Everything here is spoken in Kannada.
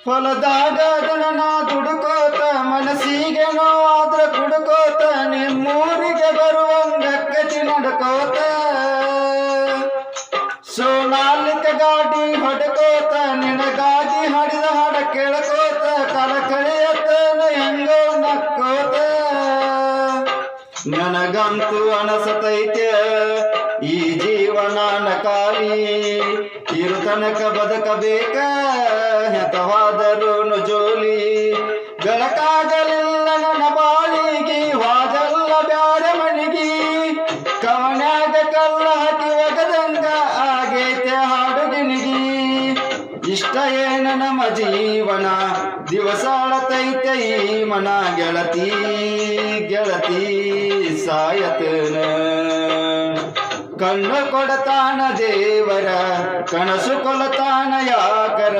ಹೊಲದಾಗ ದನ ದುಡುಕೋತ ಮನಸ್ಸಿಗೆ ನೋವಾದ್ರ ಕುಡ್ಕೋತ ನಿಮ್ಮೂರಿಗೆ ಬರುವಂಗಕ್ಕತಿ ನಡ್ಕೋತ ಸೋನಾಲಿಕ ಗಾಡಿ ಹೊಡ್ಕೋತ ನಿನಗಾಗಿ ಹಾಡಿದ ಹಾಡ ಕೇಳ್ಕೋತ ಕಾಲ ಕಳೆಯತನ ಹೆಂಗೋ ನಕ್ಕೋತ ನನಗಂತೂ ಅನಸತೈತೆ ಈ ಜೀವನ ನಕಾಲಿ ಇರು ತನಕ ಬದುಕಬೇಕ ಹೆತವಾದರೂ ಜೋಲಿ ಗಳಕಾಗಲಿಲ್ಲ ನನ್ನ ಬಾಳಿಗೆ ವಾದಲ್ಲ ಬ್ಯಾಡ ಮನಿಗಿ ಕವನ್ಯಾಗ ಕಲ್ಲ ಹಾಕಿ ಒಗದಂಗ ಆಗೈತೆ ಹಾಡುಗಿನಿಗಿ ಇಷ್ಟ ಏನ ನಮ್ಮ ಜೀವನ ದಿವಸ ಅಳತೈತೆ ಈ ಮನ ಗೆಳತಿ ಗೆಳತಿ ಸಾಯತನ ಕಣ್ಣು ಕೊಡತಾನ ದೇವರ ಕನಸು ಕೊಲತಾನ ಯಾಕರ